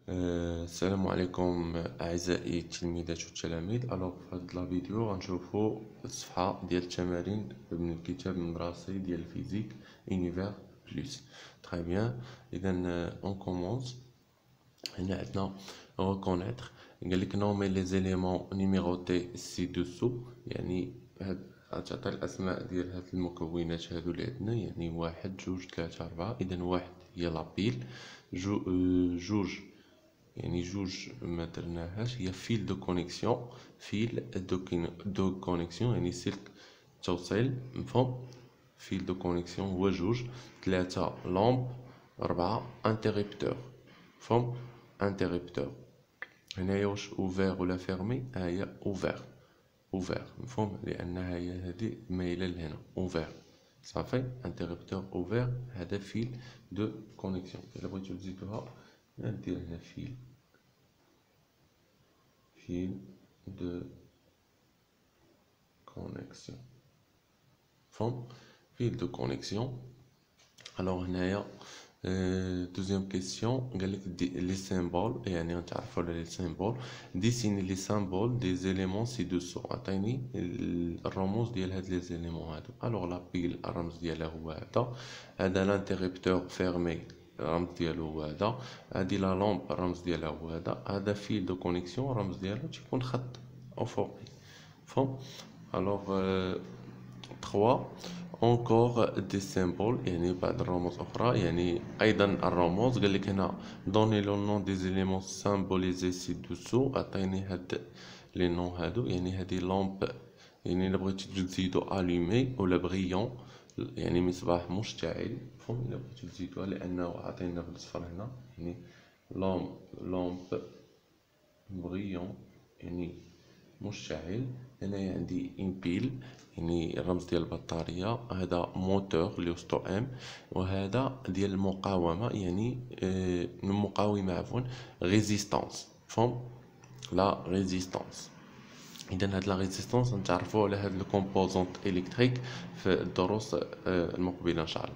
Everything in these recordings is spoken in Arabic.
السلام عليكم أعزائي التلميذات والتلاميذ. في هاد لا فيديو غنشوفو الصفحة ديال التمارين من الكتاب المدرسي ديال الفيزيك Univers Plus. تري بيان. إذا اون كومونس. هنا عندنا reconnaître. قالك نومي لي زيليمون نيميروتي سي دوسو، يعني تعطي الأسماء ديال هاد المكونات هادو اللي عندنا، يعني واحد جوج ثلاثة أربعة. إذا واحد هي لابيل، جوج يعني جوج ما درناهاش هي فيل دو كونيكسيون. دو كونيكسيون يعني سلك توصيل، مفهوم؟ فيل دو كونيكسيون هو جوج. ثلاثة لامب. أربعة انتريبتور، مفهوم؟ انتريبتور. هنايا واش اوفير ولا فيرمي؟ هي اوفير. اوفير، مفهوم؟ لأنها هي هادي مايلة لهنا. اوفير صافي. انتريبتور اوفير، هذا فيل دو كونيكسيون. إلا بغيتو تزيدوها ندير هنا fil de connexion. Forme fil de connexion. Alors هنايا deuxième question قالك les symboles، يعني نتعرفوا على les symboles. dessiner les symboles des éléments ci-dessous. عطيني الرموز ديال هاد les éléments هادو. alors la pile الرمز ديالها هو هذا l'interrupteur fermé الرمز ديالو هو هادي لا لامب الرمز ديالها هو هذا فيل دو كونيكسيون الرمز ديالو تيكون خط افقي، مفهوم؟ الوغ 3 encore des symboles، يعني بعض الرموز اخرى، يعني ايضا الرموز. قال لك هنا دوني لو نون دي زيليمون سامبوليزي سي دوسو. عطيني هاد لي نون هادو، يعني هادي لامب، يعني الا بغيتي تزيدو الومي ولا بريون، يعني مصباح مشتعل، مفهوم؟ الا بغيتو تزيدوها لانه عطينا بالاصفر هنا، يعني لامب بريون يعني مشتعل. هنايا عندي امبيل يعني الرمز ديال البطارية. هذا موتور اللي وسطو ام، وهذا ديال المقاومة يعني المقاومة عفوا ريزيستانس، فهم؟ لا ريزيستانس. اذا هاد لا ريزيستانس نتعرفوا على هاد الكومبوزونت الكتريك في الدروس المقبله ان شاء الله.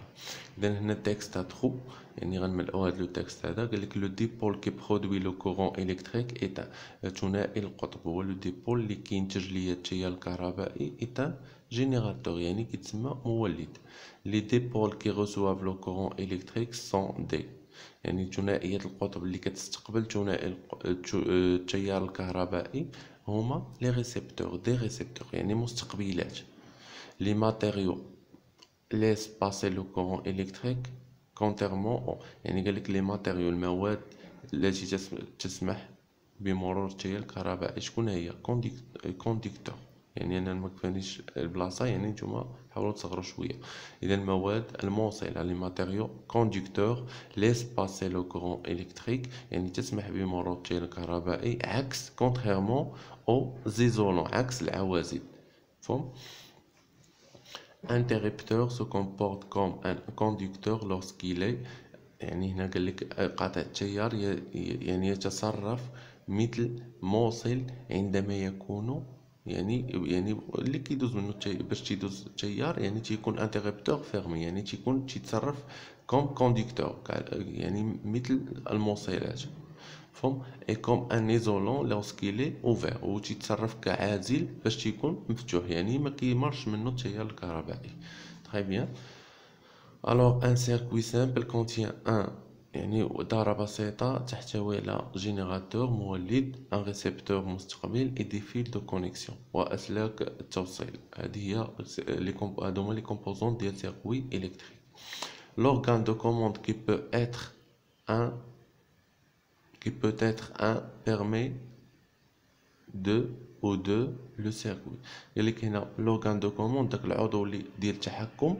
اذا هنا التكست ترو، يعني غنملؤوا هاد لو تكست هذا. قال لك لو ديبول كي برودوي لو كورون الكتريك ايتا ثنائي القطب، هو لو ديبول اللي كينتج ليا التيار الكهربائي ايتا جينيراتور، يعني كيتسمى مولد. لي ديبول كي ريسوافو لو كورون الكتريك سون دي، يعني ثنائية القطب اللي كتستقبل ثنائي التيار الكهربائي هما لي ريسبتور. دي ريسبتور يعني مستقبلات. لي ماتيريو ليس باسي لو كورون الكتريك كونترمون، يعني قالك لي ماتيريو المواد التي تسمح بمرور التيار الكهربائي. شكون هي؟ كونديكتور. يعني انا ما كفانيش البلاصه، يعني نتوما حاولوا تصغروا شويه. اذا المواد الموصله لي ماتيريو كونديكتور ليس باسي لو كورون الكتريك، يعني تسمح بمرور التيار الكهربائي، عكس كونتريرمون او زيزولون، عكس العوازل، فهم؟ interrupteur se comporte comme un conducteur lorsqu'il est، يعني هنا قال لك قاطع التيار يعني يتصرف مثل موصل عندما يكون، يعني اللي كيدوز منه باش تيدوز التيار، يعني تيكون انتربتور فيرمي، يعني تيتصرف كوم كونديكتور، يعني مثل الموصلات، فهم؟ اي كوم ان ايزولون لوrsqu'il est ouvert، و تيتصرف كعازل باش تيكون مفتوح، يعني ما كيمرش منه التيار الكهربائي. très bien. Alors un circuit simple contient un، يعني دارة بسيطة تحتوي على جينيراتور مولد، ان ريسبتور مستقبل، اي دي فيل دو كونيكسيون واسلاك التوصيل. هذه هي هادو هما لي كومبوزون ديال سيركوي الكتريك. l'organe de commande qui peut être un permet de ou de le circuit. قال لك هنا l'organe de commande، داك العضو اللي ديال التحكم،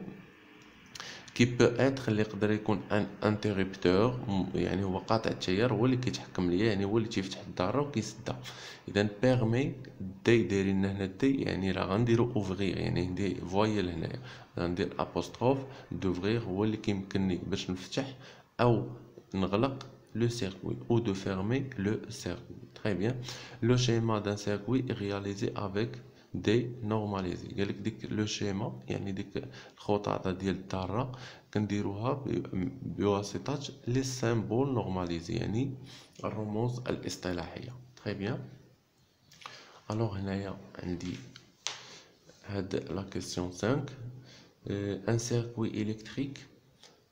كي بو اتر اللي يقدر يكون ان انتريبتور، يعني هو قاطع التيار، هو اللي كيتحكم ليا، يعني هو اللي تيفتح الدارة وكيسدها. اذا بيرمي دي دايرين هنا دي، يعني راه غنديرو اوفغير، يعني ندير فوايل هنايا، غندير ابوستروف دوفغير، هو اللي كيمكنني باش نفتح او نغلق le circuit ou de fermer le circuit. Très bien. Le schéma d'un circuit est réalisé avec dénormalisé. قالك ديك لو شيما يعني ديك الخطاطة ديال الذرة كنديروها بواسطة لي سيمبول نورماليزي يعني الرموز الاصطلاحية. تري بيان. الوغ هنايا عندي هاد لا كيسيون 5. un circuit électrique.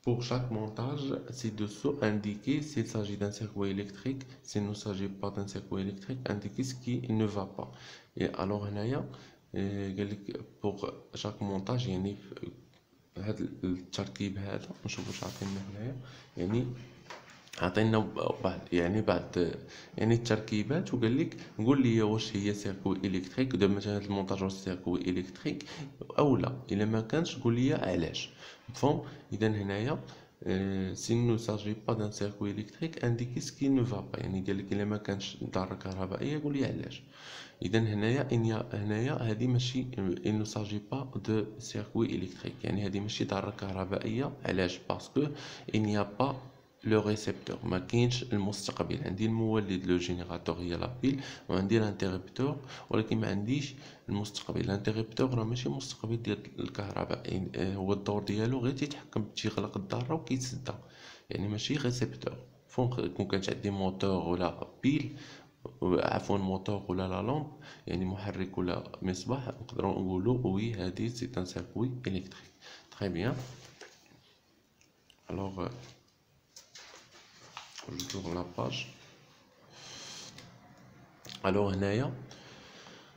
Pour chaque montage ci-dessous, indiquez s'il s'agit d'un circuit électrique, s'il ne s'agit pas d'un circuit électrique, indiquez ce qui ne va pas. Et alors, pour chaque montage, يعني هذا التركيب هذا نشوف واش عطينا هنايا. يعني عطينا بعض التركيبات وقال لك نقول لي واش هي سيركوي الكتريك. دابا مثلا هذا المونتاج واش سيركوي الكتريك او لا. الا ما كانش قول لي علاش. مفهوم؟ اذا هنايا s'il ne s'agit pas d'un circuit électrique indiquez ce qui ne va pas. يعني قال لك الا ما كانش ذره كهربائيه قول لي علاش. اذا هنايا هذه ماشي il ne s'agit pas de circuit électrique. يعني هذه ماشي ذره كهربائيه. علاش؟ باسكو il n'y a pas لو ريسبتور، ما كاينش المستقبل. عندي المولد لو جينيراتور هي لابيل، وعندي الانتربتور ولكن ما عنديش المستقبل. الانتربتور راه ماشي مستقبل ديال الكهرباء، هو الدور ديالو غير تيتحكم تيغلق الذره وكيتسدها، يعني ماشي ريسبتور. كون كانت عندي موتور ولا بيل، عفوا موتور ولا لا لامب يعني محرك ولا مصباح، نقدروا نقولوا وي هذه سي ان سيركوي الكتريك. تري بيان. الوغ je tourne la page. alors هنايا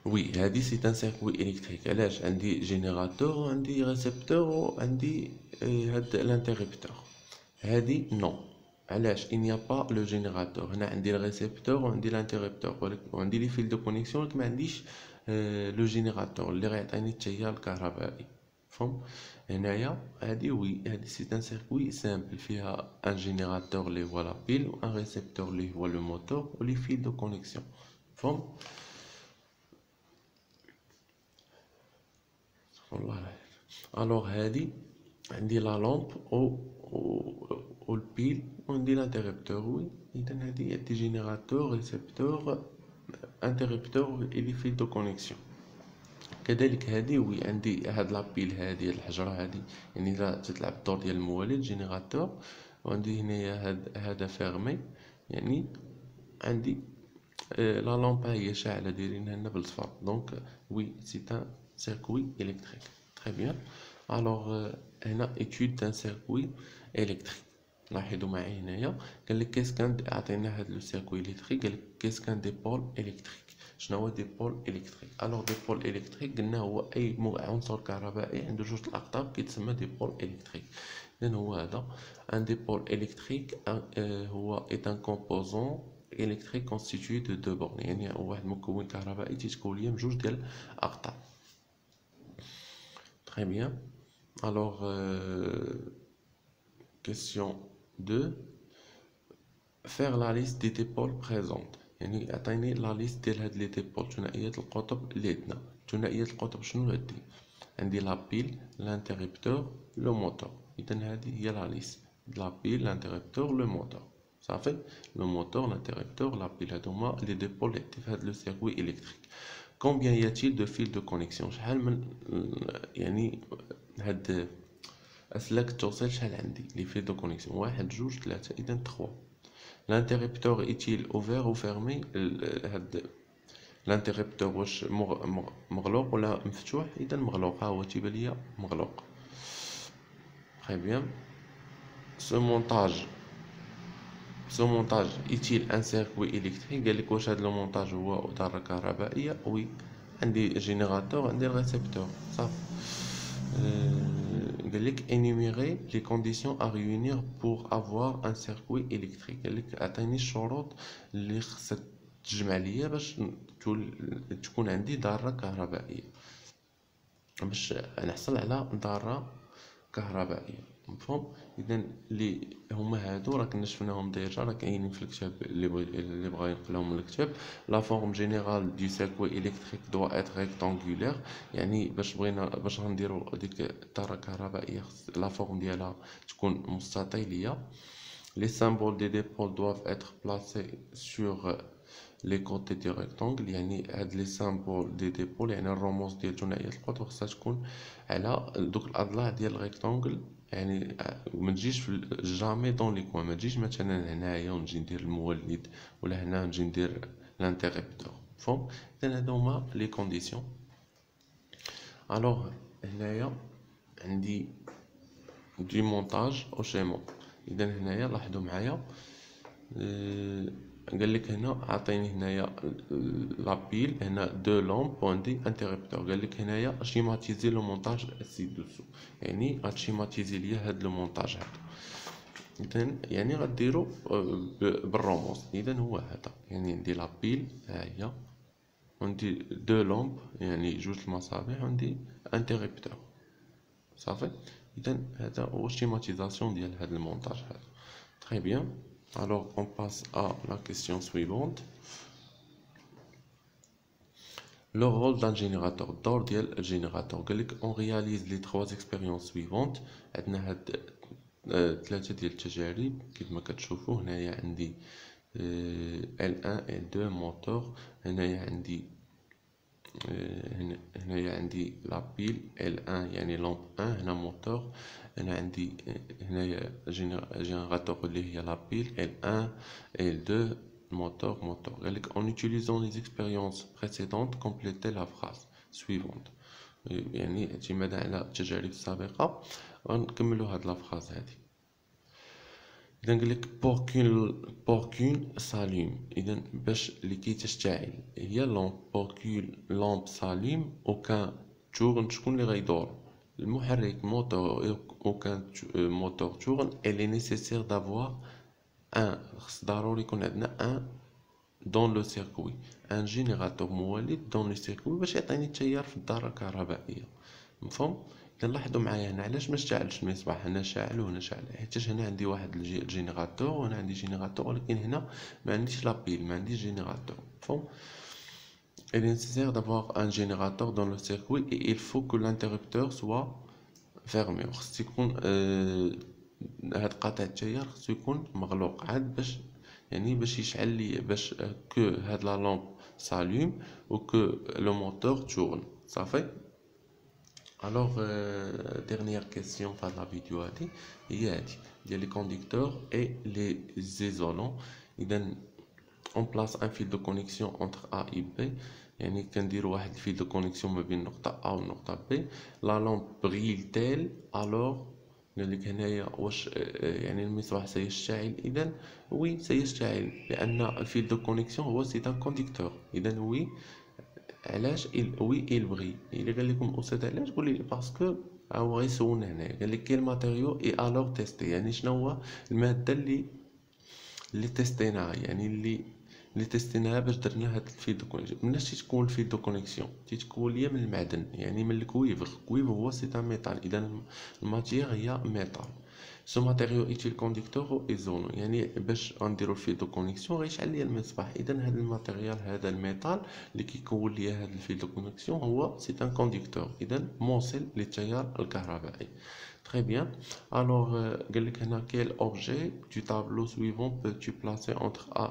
وي هادي سي ان سيركوي الكتريك. علاش؟ عندي جينيراتور وعندي ريسبتور وعندي هاد الانتربتور. هادي نو. علاش؟ il n'y a pas le générateur. هنا عندي الريسبتور وعندي الانتربتور وعندي لي فيل دو كونيكسيون، ولكن ما عنديش لو جينيراتور اللي غيعطيني التيار الكهربائي. فهم؟ هنايا هادي وي هادي سي ان سيركوي سامبل فيها ان جينيراتور اللي هو لا بيل وان ريسبتور اللي هو لو موتور ولي فيل دو كونيكسيون. فهم؟ والله. الوغ هادي عندي لا لامب و البيل وعندي الانتربتور. وي اذا هادي عندي جينيراتور ريسبتور انتربتور اي لي فيل دو كونيكسيون. كذلك هادي وي عندي هاد لابيل هادي الحجره هادي يعني تتلعب الدور ديال المولد جينيراتور، وعندي هنايا هذا فيرمي يعني عندي لا لامبا هي شاعله دايرينها لنا بالصفر. دونك وي سي ان سيركوي الكتريك. تري بيان. الوغ هنا ايتود دان سيركوي الكتريك. لاحظوا معي هنايا قال لك كان عطينا هاد لو سيركوي الكتريك، قال لك كان دي بول الكتريك. شنو هو دي بول الكتريك؟ الوغ دي بول الكتريك قلنا هو اي عنصر كهربائي عنده جوج الاقطاب كيتسمى دي بول الكتريك. اذا هو هذا ان دي بول الكتريك هو ايت ان كومبوزون électrique constitué de deux bornes. يعني هو واحد المكون كهربائي تيتكون ليا من جوج ديال الاقطاب. Très bien. Alors question 2. faire la liste des dipôles présentes. يعني عطيني لا ليست ديال هاد لي ديبول، ثنائيات القطب اللي عندنا. ثنائيات القطب شنو عندي؟ عندي لا بيل لانتربتور لو موتور. اذا هذه هي لا ليست لا بيل لانتربتور لو موتور. صافي. لو موتور لانتربتور لا بيل هادوما لي ديبول اللي عندي في هاد لو سيركوي الكتريك. كومبيان ياتيل دو فيل دو كونيكسيون؟ شحال من يعني هاد اسلاك التوصيل شحال عندي لي فيل دو كونيكسيون؟ واحد جوج ثلاثة، اذا 3. الانتربتور ايتيل اوفير او فيرمي؟ هاد الانتربتور واش مغلوق ولا مفتوح؟ اذا مغلوق. ها هو تيبان ليا مغلوق. تري بيان. سو مونتاج ايتيل ان سيركوي الكتريك؟ قال لك واش هذا المونتاج هو ذره كهربائيه؟ وي عندي جينيراتور عندي الريسبتور. صافي. قال لك énumérer les conditions à réunir pour avoir un circuit électrique. قال لك اعطيني الشروط اللي خصها تجمع ليا باش تكون عندي ذره كهربائيه، باش نحصل على ذره كهربائيه. مفهوم؟ اذا اللي هما هادو راه كنا شفناهم ديجا، راه كاينين في الكتاب اللي بغا ينقلهم من الكتاب. لا فورم جينيرال دو سيركوي الكتريك دوا اتر ريكتانغولير. يعني باش غنديرو ديك الذره الكهربائيه لا فورم ديالها تكون مستطيليه. لي سامبول دي ديبول doivent être placés sur لي كوتي دي ريكتونغل، يعني هاد لي سامبول دي ديبول، يعني الرموز ديال ثنائية القطر خصها تكون على دوك الاضلاع ديال الريكتونغل، يعني ما تجيش في جامي دون لي كوان، ما تجيش مثلا هنايا ونجي ندير المولد، ولا هنا نجي ندير لانتيريبتور. فهم؟ اذا هادو هما لي كونديسيون. الوغ هنايا عندي دي مونتاج او شيما. اذا هنايا لاحظوا معايا، قال لك هنا عطيني هنايا لابيل، هنا دو لامب وعندي انتربتور. قال لك هنايا شيماتيزي لو مونتاج سي دوسو، يعني غتشيماتيزي ليا هاد لو مونتاج هذا. اذا يعني غديرو بالرموز. اذا هو هذا، يعني عندي لابيل ها هي، عندي دو لامب يعني جوج المصابيح، وعندي انتربتور صافي. اذا هذا هو الشيماتيزاسيون ديال هذا المونتاج هذا. Très bien. Alors, on passe à la question suivante. Le rôle d'un générateur. دور ديال الجينيراتور. قال لك on réalise les trois expériences suivantes. عندنا هاد ثلاثة ديال التجارب كيف ما كتشوفوا. هنايا عندي L1 L2 موتور، هنايا عندي هنايا عندي لابيل L1 يعني لامب 1، هنا موتور، انا عندي هنايا جينيراتور اللي هي لابيل L1 L2 موتور. قال لك en utilisant les expériences précédentes complétez la phrase suivante، يعني اعتمادا على التجارب السابقة غنكملوا هاد لا فراز هادي. اذا قال لك بوركون ساليم، اذا باش لكي تشتعل هي لامب بوركون لامب ساليم وكان تورن، شكون اللي غيدور؟ المحرك موتور. وكان موتور تورن الي نيسيسير دافوار ان، خص ضروري يكون عندنا ان دون لو سيركوي، ان جينيراتور مولد دون لو سيركوي باش يعطيني التيار في الدارة الكهربائية. مفهوم؟ لاحظوا معايا هنا علاش ما اشتعلش المصباح، هنا شاعل وهنا شاعل، حيتاش هنا عندي واحد الجينيراتور وهنا عندي جينيراتور، ولكن هنا ما عنديش لابيل، ما عنديش جينيراتور. مفهوم؟ il est nécessaire d'avoir un générateur dans le circuit et il faut que l'interrupteur soit fermé. خص يكون هاد قطع التيار خصو يكون مغلوق عاد باش يعني باش يشعل لي، باش كو هاد لا لامب s'allume و que le moteur tourne. صافي. Alors, dernière question de la vidéo هي هادي ديال les conducteurs et les isolants. إذا on place un fil de connexion entre A et B، يعني كنديروا واحد الفيل دو كونيكسيون ما بين النقطة A والنقطة B. لا لامب بريل alors قال لك هنايا واش يعني المصباح سيشتعل؟ إذا وي سيشتعل، لأن الفيل دو كونيكسيون هو سي ان كونديكتور. إذا وي علاش وي إل بغي. إلا قال لكم الأستاذ علاش، قولي لي باسكو هو غيسولنا هنايا. قال لك كاين ماتيريو اي الوغ تيستي، يعني شنو هو المادة اللي تيستيناها، يعني اللي تيستيناها باش درنا هاد الفيل دو كونيكسيون. مناش تيتكون الفيل دو كونيكسيون؟ تيتكون ليا من المعدن، يعني من الكويفر. الكويفر هو سي ان ميتال، اذا الماتيير هي ميتال. سو ماتيريو ايتيل كونديكتور او ايزولون، يعني باش غنديرو الفيل دو كونيكسيون غيشعل ليا المصباح. اذا هاد الماتيريال هذا الميتال اللي كيكون ليا هاد الفيل دو كونيكسيون هو سي ان كونديكتور، اذا موصل للتيار الكهربائي. Très bien. Alors, قال لك هنا quel objet du tableau suivant peux-tu placer entre A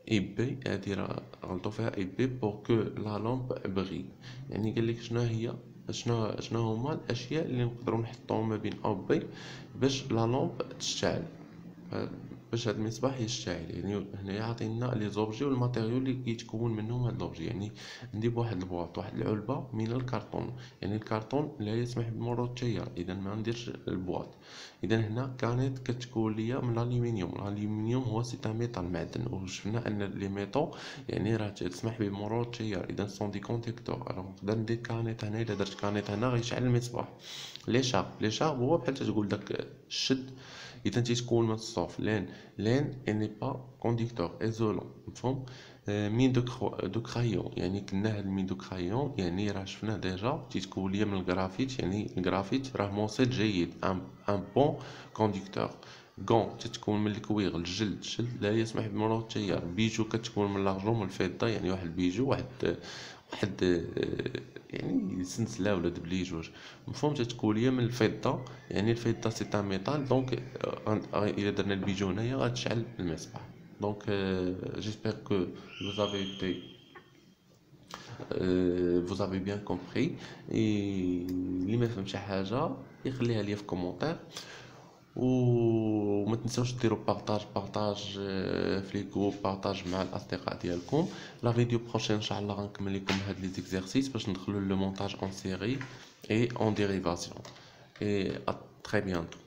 et B، هادي راه غلطو فيها et B pour que la lampe brille. يعني قال لك شنو هما الاشياء اللي نقدروا نحطوهم ما بين A و B باش لا لامب تشتعل، باش هاد المصباح يشتعل. يعني هنايا عطينا لي زوبجي والماتيريو اللي كيتكون منهم هاد لوبجي. يعني عندي بواحد البواط، واحد العلبه من الكرتون، يعني الكرتون لا يسمح بمرور التيار، اذا ما نديرش البواط. اذا هنا كانت كتكون ليا من الالومنيوم هو سي ان ميتال معدن، وشفنا ان لي ميتو يعني راه تسمح بمرور التيار، اذا سون دي كونتيكتور. الوغ نقدر ندير كانيت هنا، الا درت كانيت هنا غيشعل المصباح. لي شارب هو بحال تقول داك الشد، اذا تيتكون من الصوف. لين اني با كونديكتور ايزولون. مفهوم؟ مين دو كرايون، يعني كنا هاد المين دو كرايون يعني راه شفناه ديجا تيتكون ليا من الجرافيت، يعني الجرافيت راه موصل جيد، ان بون كونديكتور. غون تتكون من الكوير، الجلد لا يسمح بمرور التيار. بيجو كتكون من لارجون من الفضه، يعني واحد البيجو واحد يعني سلسله ولا دبليجوج. مفهوم؟ تتكون ليا من الفضه، يعني الفضه سي ان ميتال، دونك الا درنا البيجو هنايا غتشعل المصباح. Donc j'espère que vous avez été vous avez bien compris. Et اللي ما فهم شي حاجه يخليها لي في كومونتير، وما تنساوش ديروا بارطاج في لي جروب، بارطاج مع الاصدقاء ديالكم. لا فيديو بروشين ان شاء الله غنكمل لكم هاد لي زيكزارسيس باش ندخلوا لو مونتاج اون سيري اي اون ديريفاسيون. اي ا تري بيانتو.